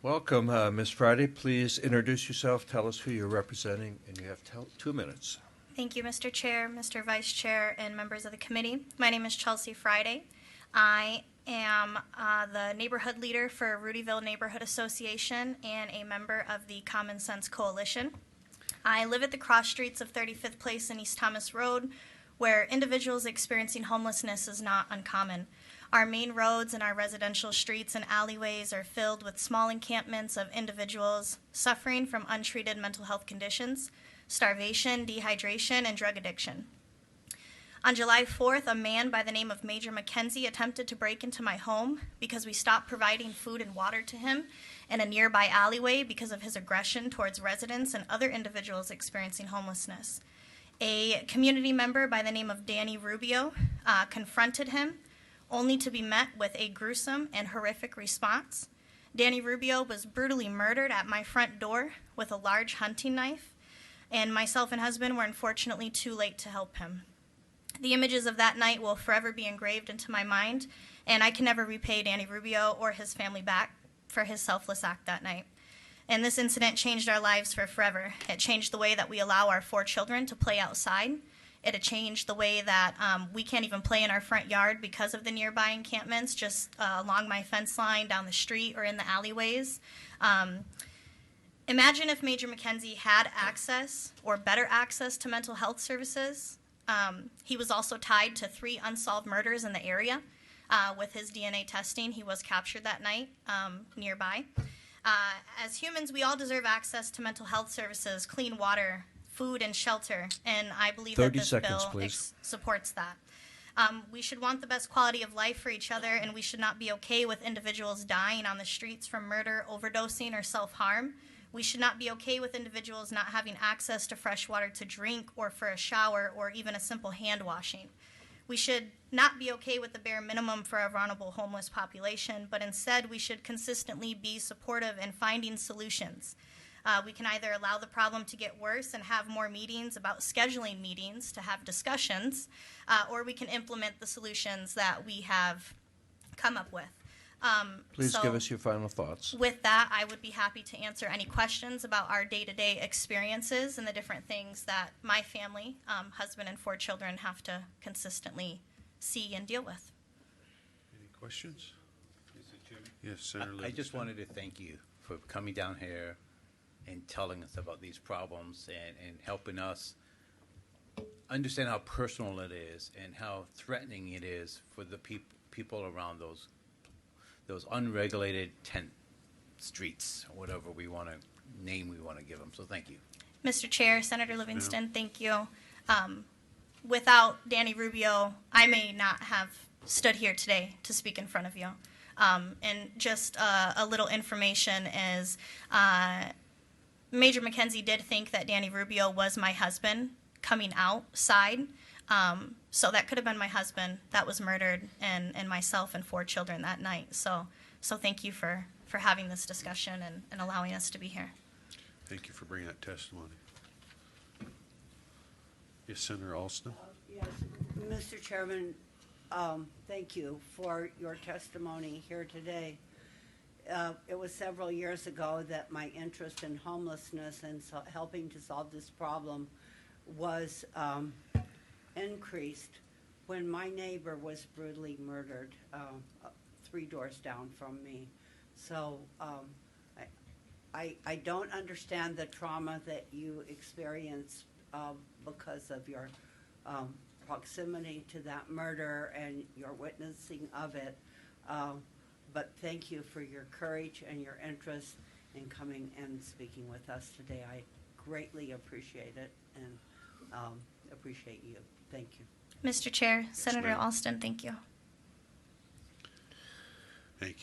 Welcome, Ms. Friday. Please introduce yourself, tell us who you're representing, and you have 2 minutes. Thank you, Mr. Chair, Mr. Vice Chair, and members of the committee. My name is Chelsea Friday. I am the neighborhood leader for Rudyville Neighborhood Association and a member of the Common Sense Coalition. I live at the cross streets of 35th Place and East Thomas Road, where individuals experiencing homelessness is not uncommon. Our main roads and our residential streets and alleyways are filled with small encampments of individuals suffering from untreated mental health conditions, starvation, dehydration, and drug addiction. On July 4th, a man by the name of Major McKenzie attempted to break into my home because we stopped providing food and water to him in a nearby alleyway because of his aggression towards residents and other individuals experiencing homelessness. A community member by the name of Danny Rubio confronted him, only to be met with a gruesome and horrific response. Danny Rubio was brutally murdered at my front door with a large hunting knife, and myself and husband were unfortunately too late to help him. The images of that night will forever be engraved into my mind, and I can never repay Danny Rubio or his family back for his selfless act that night. And this incident changed our lives for forever. It changed the way that we allow our 4 children to play outside. It had changed the way that we can't even play in our front yard because of the nearby encampments, just along my fence line, down the street, or in the alleyways. Imagine if Major McKenzie had access, or better access, to mental health services. He was also tied to 3 unsolved murders in the area. With his DNA testing, he was captured that night nearby. As humans, we all deserve access to mental health services, clean water, food, and shelter, and I believe that this bill supports that. We should want the best quality of life for each other, and we should not be okay with individuals dying on the streets from murder, overdosing, or self-harm. We should not be okay with individuals not having access to fresh water to drink or for a shower or even a simple hand washing. We should not be okay with the bare minimum for a vulnerable homeless population, but instead we should consistently be supportive in finding solutions. We can either allow the problem to get worse and have more meetings about scheduling meetings to have discussions, or we can implement the solutions that we have come up with. Please give us your final thoughts. With that, I would be happy to answer any questions about our day-to-day experiences and the different things that my family, husband and 4 children, have to consistently see and deal with. Any questions? Mr. Chairman? Yes, Senator I just Livingston. wanted to thank you for coming down here and telling us about these problems and helping us understand how personal it is and how threatening it is for the people around those unregulated tent streets, or whatever we want to give them. So thank you. Mr. Chair, Senator Livingston, thank you. Without Danny Rubio, I may not have stood here today to speak in front of you. And just a little information is Major McKenzie did think that Danny Rubio was my husband coming outside. So that could have been my husband that was murdered, and myself and 4 children that night. So thank you for having this discussion and allowing us to be here. Thank you for bringing that testimony. Yes, Senator Alston. Yes, Mr. Chairman, thank you for your testimony here today. It was several years ago that my interest in homelessness and helping to solve this problem was increased when my neighbor was brutally murdered 3 doors down from me. So I don't understand the trauma that you experience because of your proximity to that murder and your witnessing of it. But thank you for your courage and your interest in coming and speaking with us today. I greatly appreciate it and appreciate you. Thank you. Mr. Chair, Senator ma'am. Alston, thank you.